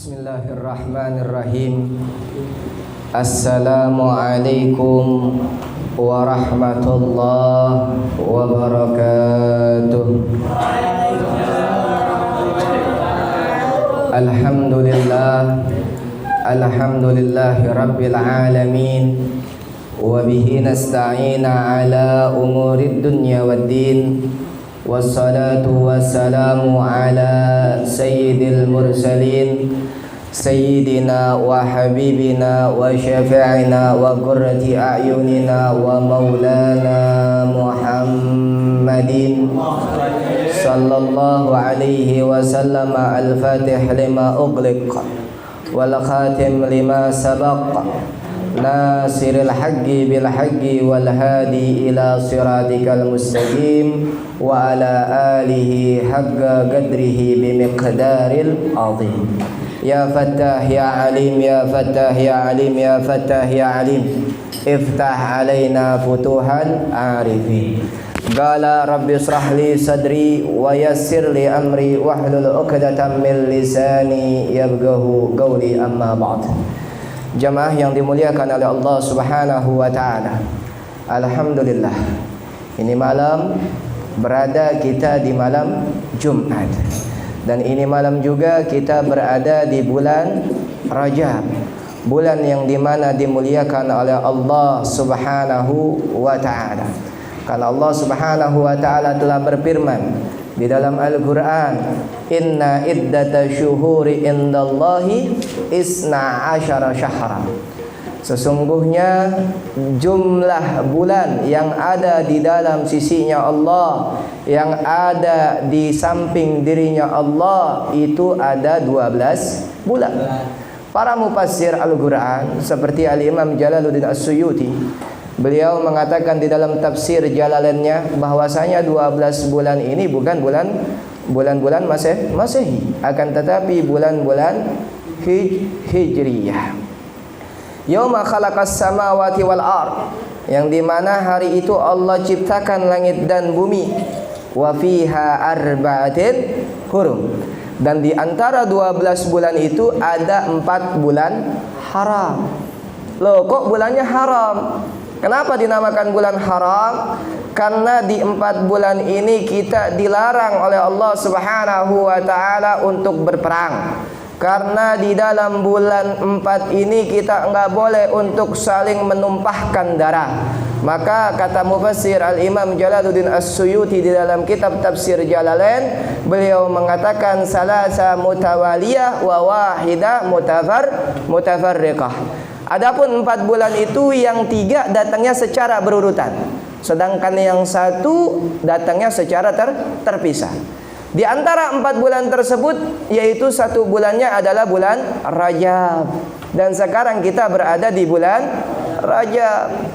Bismillahirrahmanirrahim. Assalamualaikum warahmatullahi wabarakatuh. Alhamdulillahi rabbil alamin. Wa bihi nasta'ina ala umurid dunya waddin. Wassalatu wassalamu ala sayyidil mursalin sayyidina wa habibina wa syafi'ina wa qurrati a'yunina wa maulana Muhammadin sallallahu alaihi wasallam. Al-fatih lima ughliq wal khatim lima sabaq, nasiril haqqi bil haqqi wal hadi ila siratikal mustaqim wa ala alihi haqqa qadrihi bimiqdaril azim. Ya Fattah ya Alim, ya Fattah ya Alim, ya Fattah ya Alim, iftah alaina futuhan arifin. Qala rabbi israh li sadri wa yassir li amri wahlul 'uqdatam min lisani yafqahu qawli, amma ba'd. Jamaah yang dimuliakan oleh Allah Subhanahu wa taala. Alhamdulillah. Ini malam berada kita di malam Jumat. Dan ini malam juga kita berada di bulan Rajab. Bulan yang dimana dimuliakan oleh Allah Subhanahu wa taala. Karena Allah Subhanahu wa taala telah berfirman di dalam Al-Quran, inna iddata syuhuri indallahi isna asyara syahra. Sesungguhnya jumlah bulan yang ada di dalam sisinya Allah, yang ada di samping dirinya Allah, itu ada 12 bulan. Para mufassir Al-Quran seperti Al-Imam Jalaluddin As-Suyuti, beliau mengatakan di dalam tafsir Jalalainnya bahwasanya 12 bulan ini bukan bulan-bulan Masehi, akan tetapi bulan-bulan Hijriyah. Yauma khalaqas samawati wal ard, yang dimana hari itu Allah ciptakan langit dan bumi. Wa fiha arba'atin hurum, dan di antara 12 bulan itu ada 4 bulan haram. Loh, kok bulannya haram? Kenapa dinamakan bulan haram? Karena di 4 bulan ini kita dilarang oleh Allah Subhanahu wa taala untuk berperang. Karena di dalam bulan 4 ini kita enggak boleh untuk saling menumpahkan darah. Maka kata mufassir Al-Imam Jalaluddin As-Suyuti di dalam kitab tafsir Jalalain, beliau mengatakan salasa mutawaliyah wa wahida mutafarriqah. Adapun 4 bulan itu yang 3 datangnya secara berurutan, sedangkan yang 1 datangnya secara terpisah. Di antara 4 bulan tersebut, yaitu 1 bulannya adalah bulan Rajab. Dan sekarang kita berada di bulan Rajab.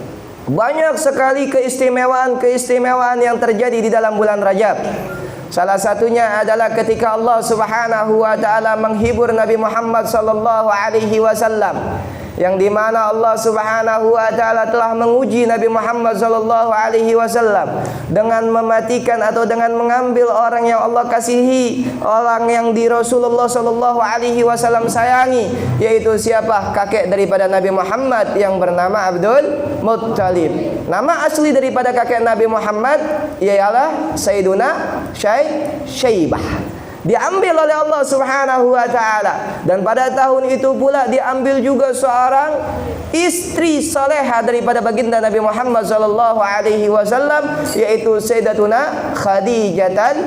Banyak sekali keistimewaan yang terjadi di dalam bulan Rajab. Salah satunya adalah ketika Allah Subhanahu wa taala menghibur Nabi Muhammad sallallahu alaihi wasallam, yang dimana Allah Subhanahu wa taala telah menguji Nabi Muhammad sallallahu alaihi wasallam dengan mematikan atau dengan mengambil orang yang Allah kasihi, orang yang di Rasulullah sallallahu alaihi wasallam sayangi, yaitu siapa? Kakek daripada Nabi Muhammad yang bernama Abdul Muttalib. Nama asli daripada kakek Nabi Muhammad ialah Sayyiduna Syaibah. Diambil oleh Allah Subhanahu wa taala, dan pada tahun itu pula diambil juga seorang istri salehah daripada baginda Nabi Muhammad sallallahu alaihi wasallam, yaitu Sayyidatuna Khadijatul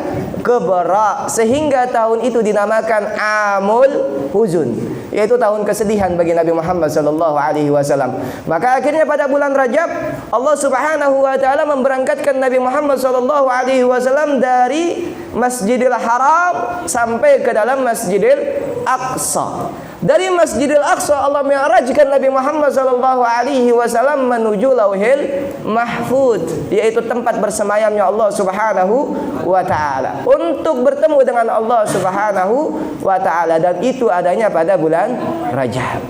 Kubra, sehingga tahun itu dinamakan Amul Huzun, yaitu tahun kesedihan bagi Nabi Muhammad sallallahu alaihi wasallam. Maka akhirnya pada bulan Rajab Allah Subhanahu wa taala memberangkatkan Nabi Muhammad sallallahu alaihi wasallam dari Masjidil Haram sampai ke dalam Masjidil Aqsa. Dari Masjidil Aqsa Allah mi'rajkan Nabi Muhammad sallallahu alaihi wasallam menuju Lauhil Mahfuz, yaitu tempat bersemayamnya Allah Subhanahu wa taala, untuk bertemu dengan Allah Subhanahu wa taala, dan itu adanya pada bulan Rajab.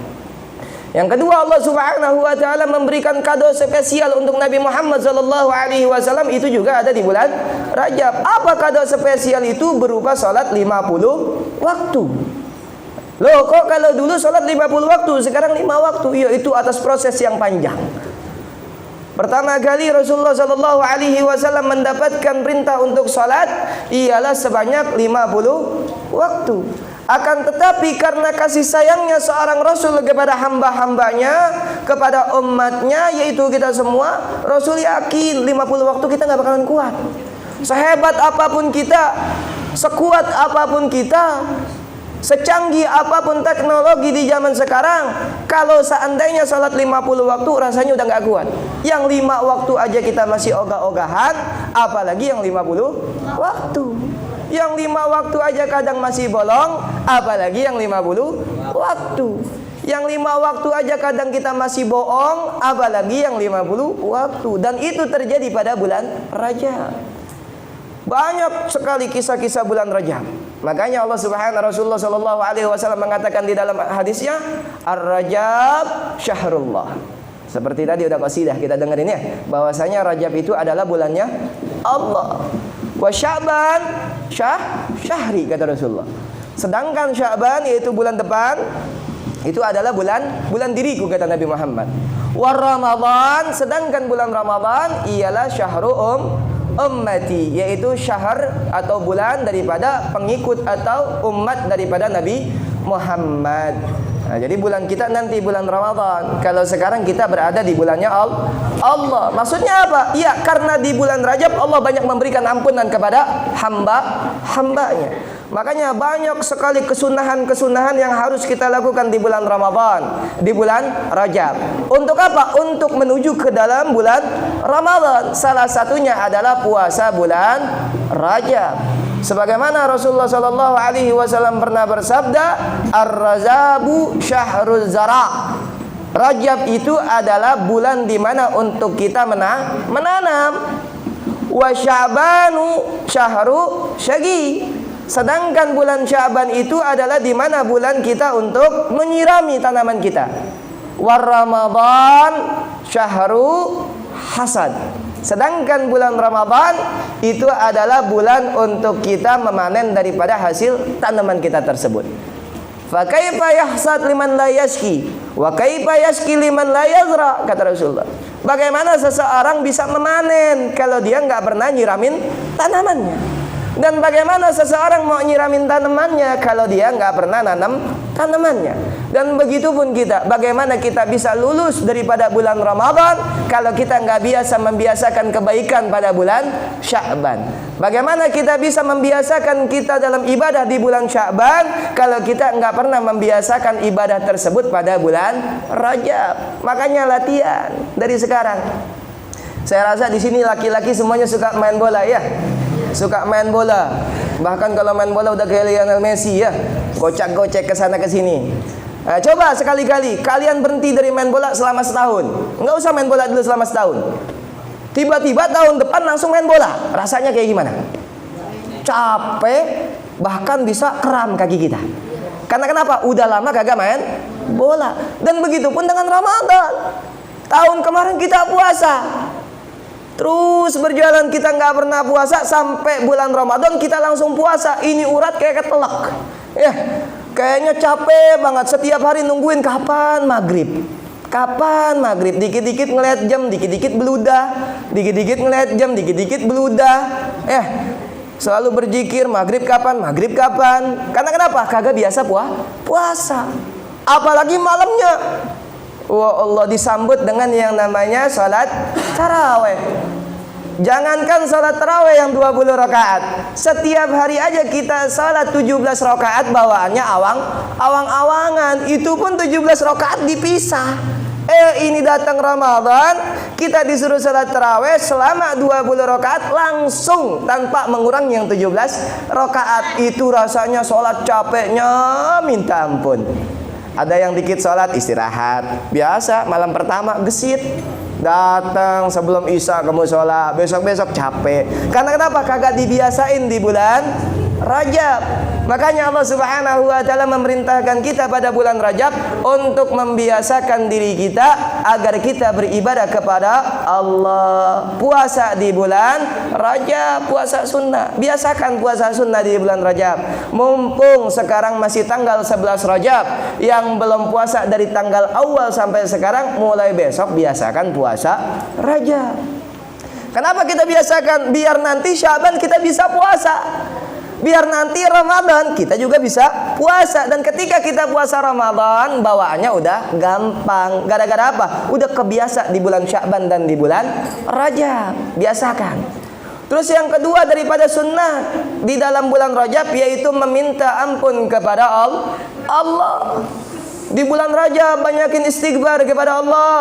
Yang kedua, Allah Subhanahu wa taala memberikan kado spesial untuk Nabi Muhammad sallallahu alaihi wasallam, itu juga ada di bulan Rajab. Apa kado spesial itu? Berupa salat 50 waktu. Loh, kok kalau dulu sholat 50 waktu, sekarang 5 waktu? Iya, itu atas proses yang panjang. Pertama kali Rasulullah Shallallahu Alaihi Wasallam mendapatkan perintah untuk sholat ialah sebanyak 50 waktu. Akan tetapi karena kasih sayangnya seorang Rasul kepada hamba-hambanya, kepada umatnya, yaitu kita semua, Rasul yakin 50 waktu kita nggak bakalan kuat. Sehebat apapun kita, sekuat apapun kita, secanggih apapun teknologi di zaman sekarang, kalau seandainya salat 50 waktu rasanya udah nggak kuat. Yang 5 waktu aja kita masih ogah-ogahan, apalagi yang 50 waktu. Yang 5 waktu aja kadang masih bolong, apalagi yang 50 waktu. Yang 5 waktu aja kadang kita masih bohong, apalagi yang 50 waktu. Dan itu terjadi pada bulan Rajab. Banyak sekali kisah-kisah bulan Rajab. Makanya Allah Subhanahu Rasulullah Sallallahu Alaihi Wasallam mengatakan di dalam hadisnya, Ar-Rajab Syahrullah. Seperti tadi udah qasidah kita dengerin ya, bahwasanya Rajab itu adalah bulannya Allah. Wa Sya'ban syahri, kata Rasulullah. Sedangkan Sya'ban yaitu bulan depan itu adalah bulan diriku, kata Nabi Muhammad. Wa Ramadan, sedangkan bulan Ramadan ialah syahru ummati, yaitu syahr atau bulan daripada pengikut atau umat daripada Nabi Muhammad. Nah, jadi bulan kita nanti bulan Ramadan. Kalau sekarang kita berada di bulannya Allah. Maksudnya apa? Iya, karena di bulan Rajab Allah banyak memberikan ampunan kepada hamba-hambanya. Makanya banyak sekali kesunahan-kesunahan yang harus kita lakukan di bulan Ramadan, di bulan Rajab. Untuk apa? Untuk menuju ke dalam bulan Ramadan. Salah satunya adalah puasa bulan Rajab. Sebagaimana Rasulullah Sallallahu Alaihi Wasallam pernah bersabda, Ar-Rajabu Syahrul Zara. Rajab itu adalah bulan di mana untuk kita menanam. Wa Sya'banu Syahru Syagi. Sedangkan bulan Sya'ban itu adalah di mana bulan kita untuk menyirami tanaman kita. War Ramadan syahru hasad. Sedangkan bulan Ramadan itu adalah bulan untuk kita memanen daripada hasil tanaman kita tersebut. Fa kaifa yahsad liman la yashki wa kaifa yashki liman la yazra, kata Rasulullah. Bagaimana seseorang bisa memanen kalau dia nggak pernah nyiramin tanamannya? Dan bagaimana seseorang mau nyiramin tanamannya kalau dia nggak pernah nanam tanamannya? Dan begitu pun kita, bagaimana kita bisa lulus daripada bulan Ramadan kalau kita nggak biasa membiasakan kebaikan pada bulan Sya'ban? Bagaimana kita bisa membiasakan kita dalam ibadah di bulan Sya'ban kalau kita nggak pernah membiasakan ibadah tersebut pada bulan Rajab? Makanya latihan dari sekarang. Saya rasa di sini laki-laki semuanya suka main bola ya. Suka main bola. Bahkan kalau main bola udah kayak Lionel Messi ya, gocek-gocek ke sana ke sini. Nah, coba sekali-kali kalian berhenti dari main bola selama setahun. Enggak usah main bola dulu selama setahun. Tiba-tiba tahun depan langsung main bola. Rasanya kayak gimana? Capek, bahkan bisa kram kaki kita. Karena kenapa? Udah lama kagak main bola. Dan begitu pun dengan Ramadan. Tahun kemarin kita puasa, terus berjalan kita nggak pernah puasa sampai bulan Ramadan kita langsung puasa. Ini urat kayak ketelak, ya. Kayaknya capek banget setiap hari nungguin kapan maghrib, kapan maghrib. Dikit-dikit ngeliat jam, dikit-dikit beludah, dikit-dikit ngeliat jam, dikit-dikit beludah. Selalu berzikir maghrib kapan, maghrib kapan. Karena kenapa? Kagak biasa puasa. Apalagi malamnya. Wah, Allah disambut dengan yang namanya salat tarawih. Jangankan salat tarawih yang 20 rakaat, setiap hari aja kita salat 17 rakaat bawaannya awang-awangan. Itu pun 17 rakaat dipisah. Ini datang Ramadan, kita disuruh salat tarawih selama 20 rakaat langsung tanpa mengurangi yang 17 rakaat. Itu rasanya salat capeknya minta ampun. Ada yang dikit sholat istirahat biasa, malam pertama gesit, datang sebelum isya kamu sholat, besok-besok capek. Karena kenapa? Kagak dibiasain di bulan Rajab. Makanya Allah Subhanahu wa taala memerintahkan kita pada bulan Rajab untuk membiasakan diri kita agar kita beribadah kepada Allah. Puasa di bulan Rajab, puasa sunnah. Biasakan puasa sunnah di bulan Rajab. Mumpung sekarang masih tanggal 11 Rajab, yang belum puasa dari tanggal awal sampai sekarang, mulai besok biasakan puasa Rajab. Kenapa kita biasakan? Biar nanti Syaban kita bisa puasa. Biar nanti Ramadan kita juga bisa puasa. Dan ketika kita puasa Ramadan, bawaannya udah gampang. Gara-gara apa? Udah kebiasa di bulan Syaban dan di bulan Rajab. Biasakan. Terus yang kedua daripada sunnah di dalam bulan Rajab, yaitu meminta ampun kepada Allah. Di bulan Rajab banyakin istighfar kepada Allah.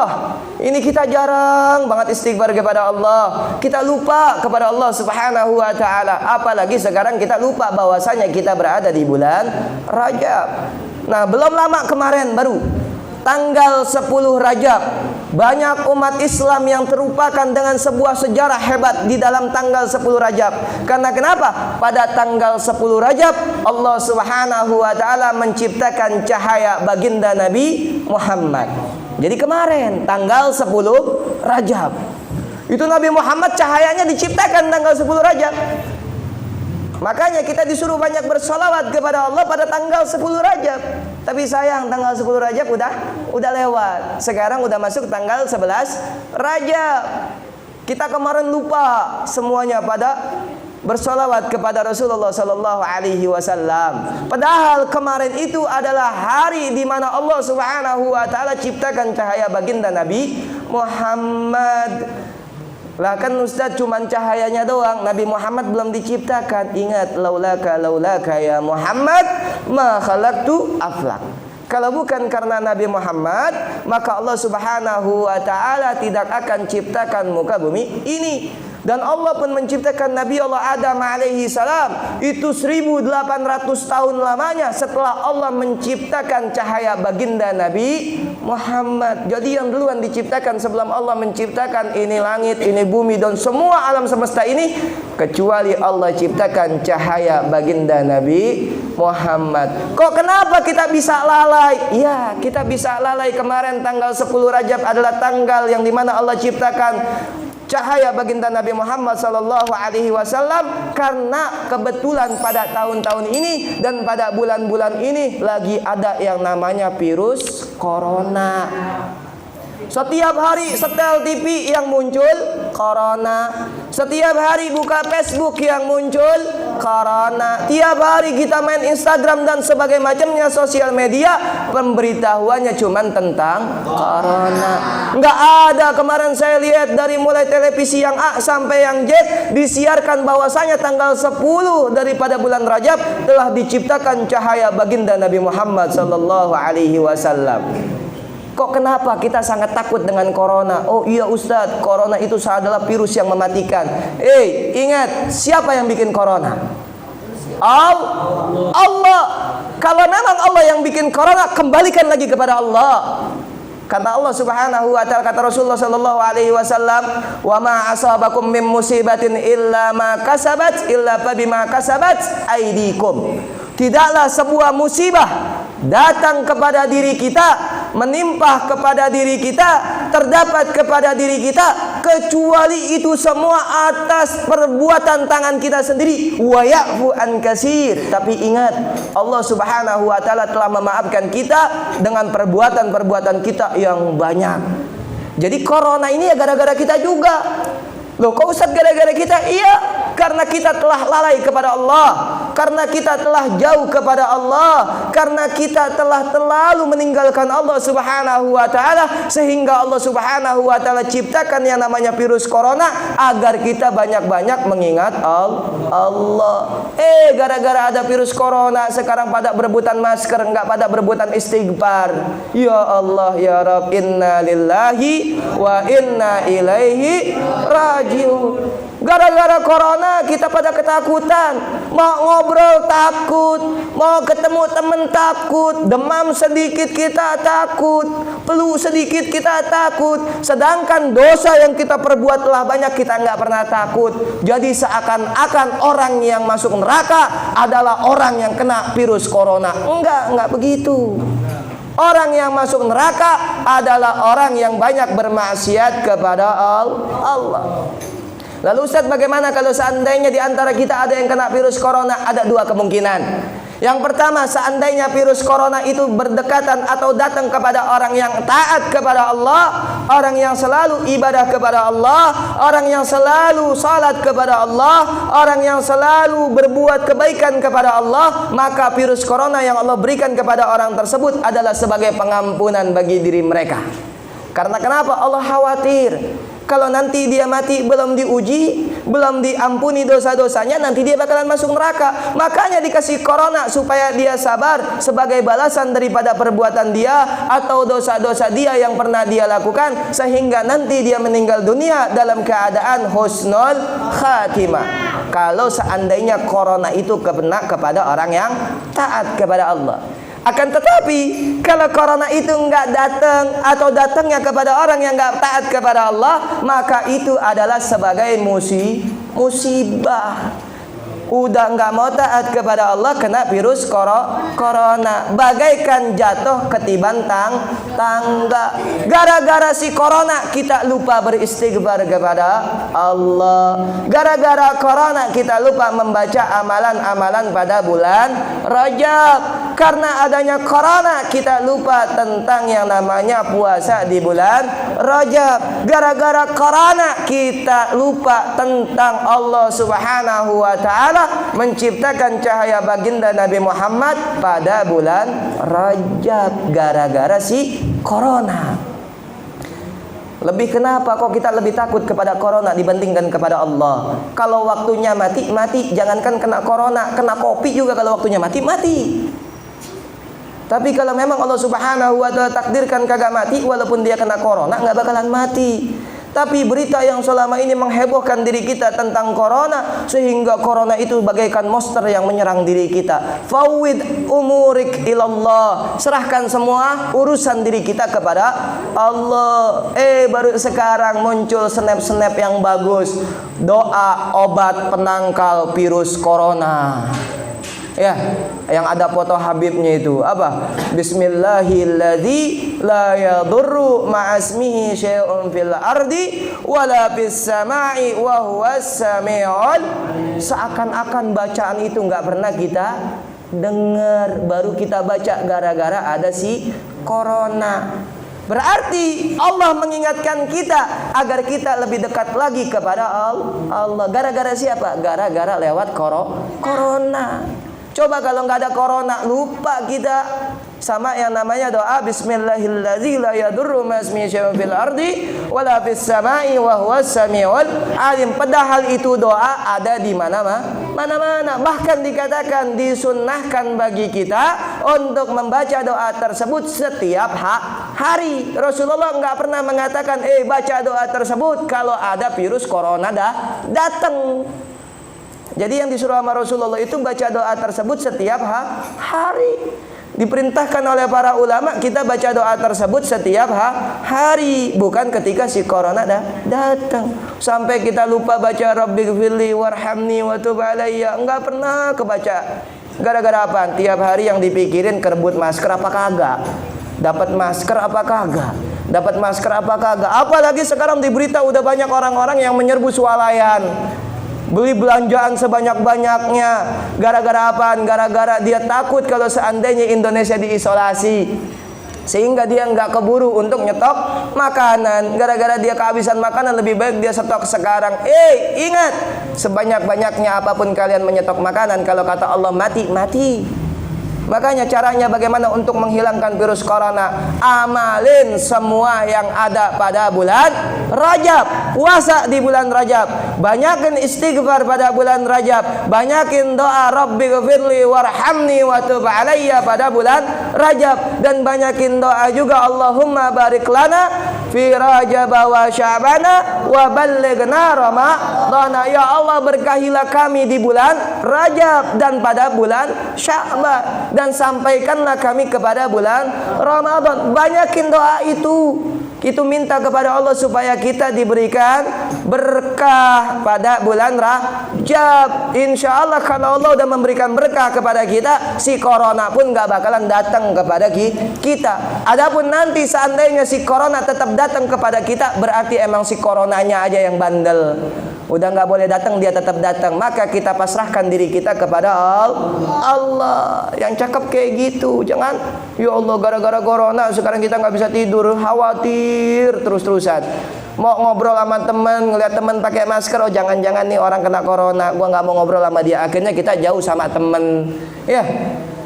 Ini kita jarang banget istighfar kepada Allah. Kita lupa kepada Allah Subhanahu wa taala. Apalagi sekarang kita lupa bahwasanya kita berada di bulan Rajab. Nah, belum lama kemarin baru tanggal 10 Rajab, banyak umat Islam yang terlupakan dengan sebuah sejarah hebat di dalam tanggal 10 Rajab. Karena kenapa? Pada tanggal 10 Rajab Allah Subhanahu wa taala menciptakan cahaya baginda Nabi Muhammad. Jadi kemarin tanggal 10 Rajab itu Nabi Muhammad cahayanya diciptakan tanggal 10 Rajab. Makanya kita disuruh banyak bersolawat kepada Allah pada tanggal 10 Rajab. Tapi sayang tanggal 10 Rajab udah lewat. Sekarang udah masuk tanggal 11 Rajab. Kita kemarin lupa semuanya pada bersolawat kepada Rasulullah sallallahu alaihi wasallam. Padahal kemarin itu adalah hari di mana Allah Subhanahu wa taala ciptakan cahaya baginda Nabi Muhammad. Lah kan Ustaz cuman cahayanya doang, Nabi Muhammad belum diciptakan. Ingat, laulaka ya Muhammad ma khalaqtu aflak. Kalau bukan karena Nabi Muhammad, maka Allah Subhanahu wa taala tidak akan ciptakan muka bumi ini. Dan Allah pun menciptakan Nabi Allah Adam alaihi salam itu 1800 tahun lamanya setelah Allah menciptakan cahaya baginda Nabi Muhammad. Jadi yang duluan diciptakan sebelum Allah menciptakan ini langit, ini bumi dan semua alam semesta ini, kecuali Allah ciptakan cahaya baginda Nabi Muhammad. Kok kenapa kita bisa lalai? Ya, kita bisa lalai kemarin tanggal 10 Rajab adalah tanggal yang dimana Allah ciptakan cahaya baginda Nabi Muhammad sallallahu alaihi wasallam, karena kebetulan pada tahun-tahun ini dan pada bulan-bulan ini lagi ada yang namanya virus corona. Setiap hari setel TV yang muncul corona. Setiap hari buka Facebook yang muncul corona. Tiap hari kita main Instagram dan sebagainya macamnya sosial media, pemberitahuannya cuman tentang corona. Enggak ada, kemarin saya lihat dari mulai televisi yang A sampai yang Z disiarkan bahwasanya tanggal 10 daripada bulan Rajab telah diciptakan cahaya baginda Nabi Muhammad sallallahu alaihi wasallam. Kok kenapa kita sangat takut dengan corona? Oh iya Ustadz, corona itu adalah virus yang mematikan. Ingat, siapa yang bikin corona? Allah. Kalau memang Allah yang bikin corona, kembalikan lagi kepada Allah. Kata Allah Subhanahu wa taala, kata Rasulullah sallallahu alaihi wasallam, "Wa ma asabakum min musibatin illa ma kasabat illa bima kasabat aydikum." Tidaklah sebuah musibah datang kepada diri kita, menimpa kepada diri kita, terdapat kepada diri kita, kecuali itu semua atas perbuatan tangan kita sendiri. Wa ya'fu an katsir. Tapi ingat, Allah Subhanahu wa taala telah memaafkan kita dengan perbuatan-perbuatan kita yang banyak. Jadi corona ini ya gara-gara kita juga. Loh, kok Ustaz gara-gara kita? Iya, karena kita telah lalai kepada Allah, karena kita telah jauh kepada Allah, karena kita telah terlalu meninggalkan Allah Subhanahu wa taala, sehingga Allah Subhanahu wa taala ciptakan yang namanya virus corona agar kita banyak-banyak mengingat Allah. Gara-gara ada virus corona sekarang pada berebutan masker, enggak pada berebutan istighfar. Ya Allah ya Rabb, inna lillahi wa inna ilaihi raji'un. Gara-gara corona kita pada ketakutan, mau ngobrol takut, mau ketemu teman takut, demam sedikit kita takut, flu sedikit kita takut, sedangkan dosa yang kita perbuat telah banyak kita nggak pernah takut. Jadi seakan-akan orang yang masuk neraka adalah orang yang kena virus corona. Enggak begitu. Orang yang masuk neraka adalah orang yang banyak bermaksiat kepada Allah. Lalu Ustaz, bagaimana kalau seandainya di antara kita ada yang kena virus corona? Ada dua kemungkinan. Yang pertama, seandainya virus corona itu berdekatan atau datang kepada orang yang taat kepada Allah, orang yang selalu ibadah kepada Allah, orang yang selalu salat kepada Allah, orang yang selalu berbuat kebaikan kepada Allah, maka virus corona yang Allah berikan kepada orang tersebut adalah sebagai pengampunan bagi diri mereka. Karena kenapa? Allah khawatir kalau nanti dia mati belum diuji, belum diampuni dosa-dosanya, nanti dia bakalan masuk neraka. Makanya dikasih corona supaya dia sabar sebagai balasan daripada perbuatan dia atau dosa-dosa dia yang pernah dia lakukan, sehingga nanti dia meninggal dunia dalam keadaan husnul khatimah. Kalau seandainya corona itu kena kepada orang yang taat kepada Allah. Akan tetapi kalau corona itu enggak datang atau datangnya kepada orang yang enggak taat kepada Allah, maka itu adalah sebagai musibah. Udah enggak mau taat kepada Allah, kena virus corona, bagaikan jatuh ketiban tangga. Gara-gara si corona kita lupa beristighfar kepada Allah. Gara-gara corona kita lupa membaca amalan-amalan pada bulan Rajab. Karena adanya corona kita lupa tentang yang namanya puasa di bulan Rajab. Gara-gara corona kita lupa tentang Allah Subhanahu wa taala menciptakan cahaya baginda Nabi Muhammad pada bulan Rajab. Gara-gara si corona. Lebih kenapa kok kita lebih takut kepada corona dibandingkan kepada Allah? Kalau waktunya mati, jangankan kena corona, kena kopi juga kalau waktunya mati. Tapi kalau memang Allah Subhanahu wa taala takdirkan kagak mati, walaupun dia kena corona nggak bakalan mati. Tapi berita yang selama ini menghebohkan diri kita tentang corona, sehingga corona itu bagaikan monster yang menyerang diri kita. Fawwid umurik ilallah, serahkan semua urusan diri kita kepada Allah. Baru sekarang muncul snap yang bagus, doa obat penangkal virus corona. Ya, yang ada foto Habibnya itu apa? Bismillahilladzi la yadurru ma'asmihi syai'un fil ardi wala fis sama'i wa huwas sami'ul. Seakan-akan bacaan itu nggak pernah kita dengar, baru kita baca gara-gara ada si corona. Berarti Allah mengingatkan kita agar kita lebih dekat lagi kepada Allah. Gara-gara siapa? Gara-gara lewat corona. Coba kalau nggak ada corona, lupa kita sama yang namanya doa Bismillahilladzi la yadurru ma'asmihi syai'un fil ardi wala fis sama'i wa huwas samiul alim. Padahal itu doa ada di mana-mana. Bahkan dikatakan disunnahkan bagi kita untuk membaca doa tersebut setiap hari. Rasulullah nggak pernah mengatakan baca doa tersebut kalau ada virus corona datang. Jadi yang disuruh sama Rasulullah itu baca doa tersebut setiap hari. Diperintahkan oleh para ulama kita baca doa tersebut setiap hari, bukan ketika si corona datang. Sampai kita lupa baca Rabbighfirli warhamni wa tub alayya, enggak pernah kebaca. Gara-gara apa? Tiap hari yang dipikirin kerebut masker apa kagak, dapat masker apa kagak, dapat masker apa kagak. Apalagi sekarang di berita udah banyak orang-orang yang menyerbu swalayan, beli belanjaan sebanyak-banyaknya. Gara-gara apaan? Gara-gara dia takut kalau seandainya Indonesia diisolasi, sehingga dia nggak keburu untuk nyetok makanan. Gara-gara dia kehabisan makanan, lebih baik dia stok sekarang. Ingat, sebanyak-banyaknya apapun kalian menyetok makanan, kalau kata Allah mati. Makanya caranya bagaimana untuk menghilangkan virus corona? Amalin semua yang ada pada bulan Rajab. Puasa di bulan Rajab, banyakin istighfar pada bulan Rajab, banyakin doa Rabbighfirli warhamni wa tub alayya pada bulan Rajab, dan banyakin doa juga, Allahumma barik lana fi Rajab wa Sya'bana wa ballighna Ramadhana. Ya Allah, berkahilah kami di bulan Rajab dan pada bulan Sya'ban, dan sampaikanlah kami kepada bulan Ramadan. Banyakin doa itu. Kita minta kepada Allah supaya kita diberikan berkah pada bulan Rajab. Insya Allah kalau Allah udah memberikan berkah kepada kita, si corona pun gak bakalan datang kepada kita. Adapun nanti seandainya si corona tetap datang kepada kita, berarti emang si coronanya aja yang bandel. Udah gak boleh datang, dia tetap datang. Maka kita pasrahkan diri kita kepada Allah. Yang cakep kayak gitu. Jangan, ya Allah, gara-gara corona sekarang kita gak bisa tidur, khawatir terus-terusan. Mau ngobrol sama teman, ngeliat teman pakai masker, oh jangan-jangan nih orang kena corona, gua nggak mau ngobrol sama dia. Akhirnya kita jauh sama teman. Ya,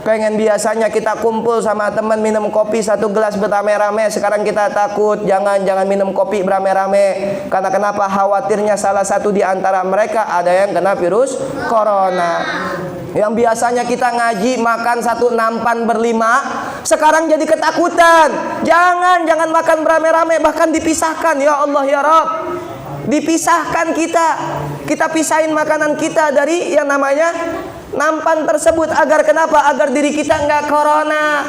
pengen biasanya kita kumpul sama teman minum kopi satu gelas beramai-ramai, sekarang kita takut jangan minum kopi beramai-ramai. Karena kenapa? Khawatirnya salah satu di antara mereka ada yang kena virus corona. Yang biasanya kita ngaji makan satu nampan berlima, sekarang jadi ketakutan. Jangan makan beramai-ramai, bahkan dipisahkan. Ya Allah ya Rabb, dipisahkan kita. Kita pisahin makanan kita dari yang namanya nampan tersebut. Agar kenapa? Agar diri kita enggak corona.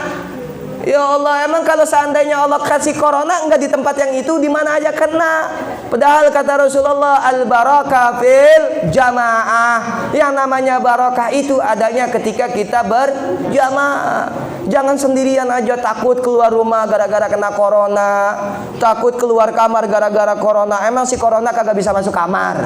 Ya Allah, emang kalau seandainya Allah kasih corona enggak di tempat yang itu, di mana aja kena. Padahal kata Rasulullah, al-barakah fil jamaah. Yang namanya barakah itu adanya ketika kita berjamaah. Jangan sendirian aja takut keluar rumah gara-gara kena corona, takut keluar kamar gara-gara corona. Emang si corona kagak bisa masuk kamar?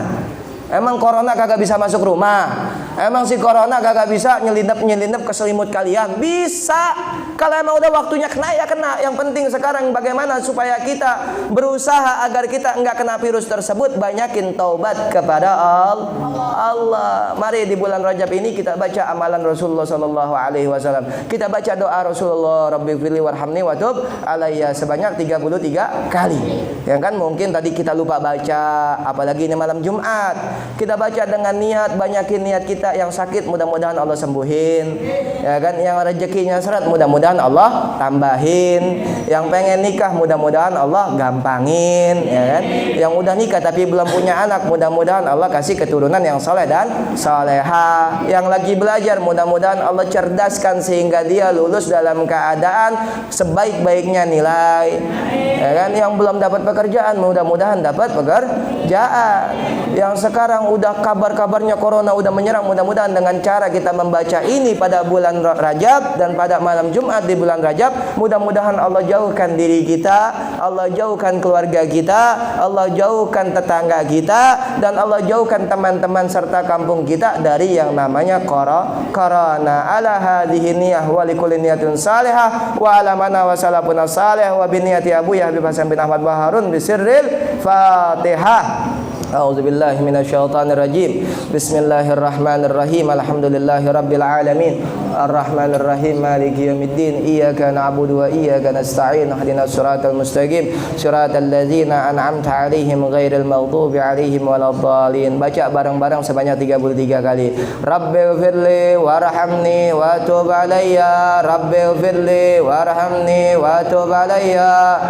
Emang corona kagak bisa masuk rumah? Emang si corona kagak bisa nyelinap ke selimut kalian? Bisa. Kalau emang udah waktunya kena, ya kena. Yang penting sekarang bagaimana supaya kita berusaha agar kita enggak kena virus tersebut. Banyakin taubat kepada Allah. Mari di bulan Rajab ini kita baca amalan Rasulullah SAW. Kita baca doa Rasulullah, Rabbighfirli warhamni watub alayya, sebanyak 33 kali. Ya kan, mungkin tadi kita lupa baca, apalagi ini malam Jumat. Kita baca dengan niat, banyakin niat kita. Yang sakit mudah-mudahan Allah sembuhin, ya kan. Yang rezekinya seret mudah-mudahan Allah tambahin. Yang pengen nikah mudah-mudahan Allah gampangin, ya kan. Yang udah nikah tapi belum punya anak, mudah-mudahan Allah kasih keturunan yang soleh dan soleha. Yang lagi belajar mudah-mudahan Allah cerdaskan sehingga dia lulus dalam keadaan sebaik-baiknya nilai, ya kan. Yang belum dapat pekerjaan mudah-mudahan dapat pekerjaan. Yang sekarang udah kabar-kabarnya corona udah menyerang, mudah-mudahan dengan cara kita membaca ini pada bulan Rajab dan pada malam Jumat di bulan Rajab, mudah-mudahan Allah jauhkan diri kita, Allah jauhkan keluarga kita, Allah jauhkan tetangga kita, dan Allah jauhkan teman-teman serta kampung kita dari yang namanya corona. Ala hadhihi niyah wa likulli niyatin salihah wa ala mana wa salafuna salih wa bi niyati Abu Habib Hasan bin Ahmad Baharun bisirril Fatihah. A'udzubillahi minasyaitonirrajim. Bismillahirrahmanirrahim. Alhamdulillahi rabbil alamin. Arrahmanirrahim. Maliki yaumiddin. Iyyaka na'budu wa iyyaka nasta'in. Ihdinas siratal mustaqim. Siratal ladzina an'amta 'alaihim ghairil maghdubi 'alaihim waladdallin. Baca bareng-bareng sebanyak 33 kali. Rabbighfirli warhamni wa tub 'alayya. Rabbighfirli warhamni wa tub 'alayya.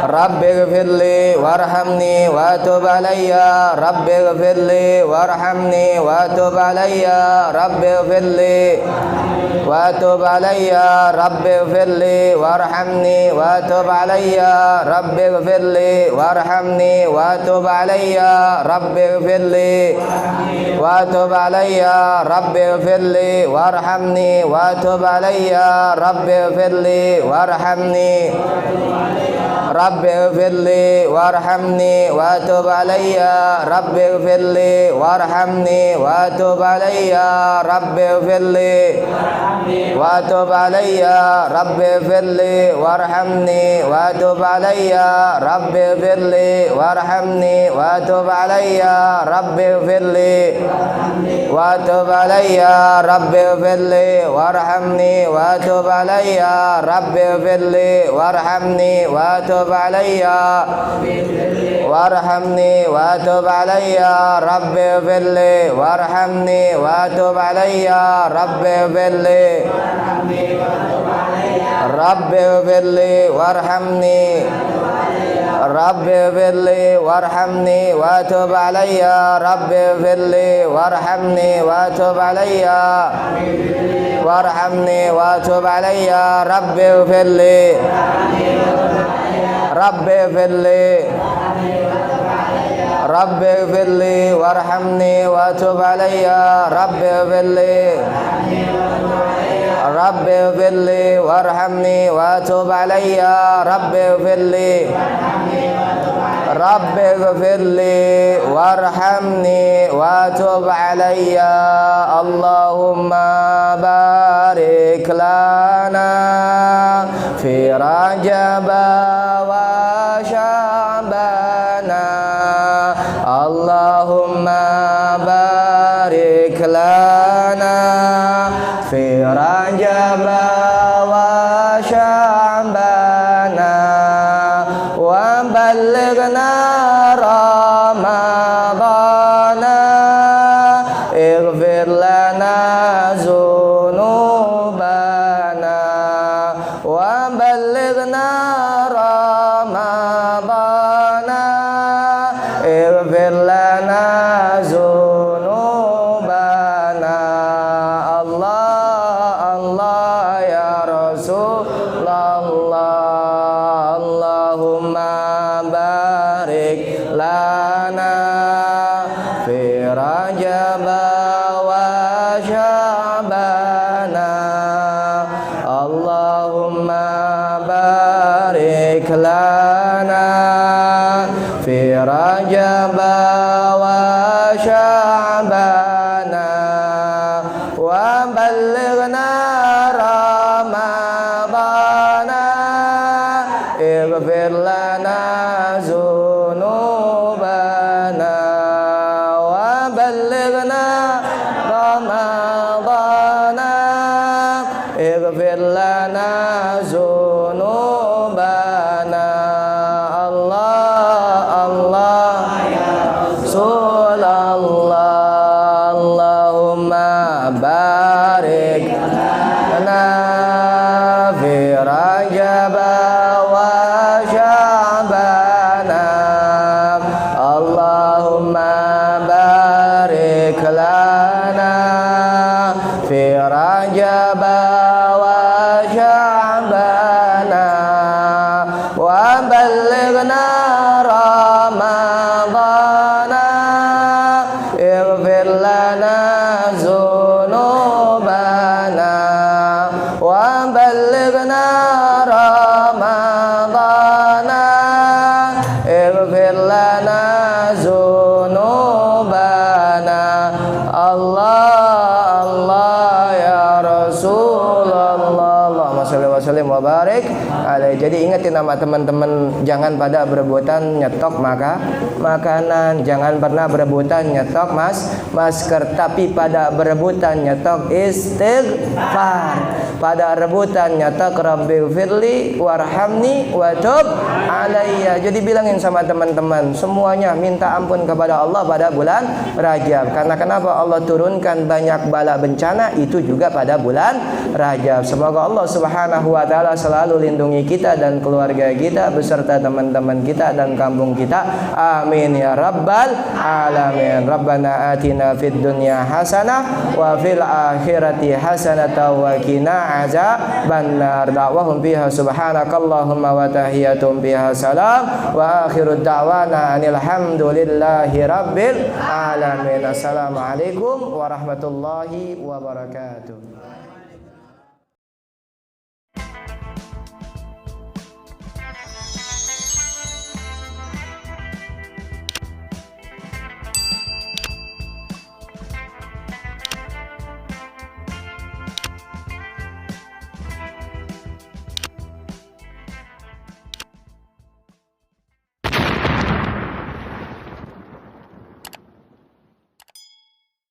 Rabbighfirli warhamni wa tub alayya. Rabbighfirli warhamni wa tub alayya. Rabbighfirli wa tub alayya. Rabbighfirli warhamni wa tub alayya. Rabbighfirli warhamni wa tub alayya. Rabbighfirli wa tub alayya. Rabbighfirli warhamni wa tub alayya. Rabbighfirli warhamni. Rabbighfirli warhamni wa tub alayya. Rabbighfirli warhamni wa tub alayya. Rabbighfirli wa tub alayya. Rabbighfirli warhamni wa tub alayya. Rabbighfirli warhamni wa tub alayya. Rabbighfirli wa tub alayya. Rabbighfirli warhamni wa tub alayya. Rabbighfirli warhamni wa tub alayya. alayya warhamni wa tub alayya rabbi firli warhamni wa tub alayya rabbi firli rabbi firli warhamni rabbi firli warhamni wa tub alayya rabbi firli warhamni wa tub alayya warhamni wa tub alayya rabbi firli rabbi firli rabbi firli warhamni wa tub alayya rabbi firli rabbi firli warhamni wa tub alayya rabbi firli rabbi firli warhamni wa tub alayya Allahumma barik lana fi Rajab wa Sya'bana Allahumma barik lana fi Rajab wa Sya'bana wa ballighna Ramadana ighfir lana zunubana wa ballighna Ramadana ighfir lana zunubana Allah Allah ya Rasulullah Allahumma barik lana fi Rajab wa Sya'bana Allahumma barik lana fi Rajab wa Sya'bana wa ballighna Ramadana ighfir lana zunubana wa ballighna Ramadana ighfir lana zunubana Allah Allah ya Rasulullah Allahumma barik lana fi Rajab wa Sya'bana Allahumma barik lana fi Rajab wa Sya'bana wa ballighna Ramadana ighfir lana zunubana wa ballighna Ramadana ighfir lana zunubana Allah Allah ya Rasulullah Allahumma shalli wa sallim wa barik alaihi. Jadi ingatin nama teman-teman, jangan pada berebutan nyetok makanan, jangan pernah berebutan nyetok masker, tapi pada berebutan nyetok istighfar, pada rebutan nyetok rabbil firli warhamni wa tub alayya. Jadi bilangin sama teman-teman semuanya minta ampun kepada Allah pada bulan Rajab. Karena kenapa Allah turunkan banyak bala bencana itu juga pada bulan Rajab. Semoga Allah Subhanahu wa taala selalu lindungi kita dan keluarga kita beserta teman-teman kita dan kampung kita. Amin ya rabbal alamin. Rabbana atina fid dunya hasanah wa fil akhirati hasanah wa qina azabannar. Da'wahum fiha subhanakallahumma wa tahiyatum fiha salam wa akhiru da'wana anil hamdulillahi rabbil alamin. Assalamualaikum warahmatullahi wabarakatuh.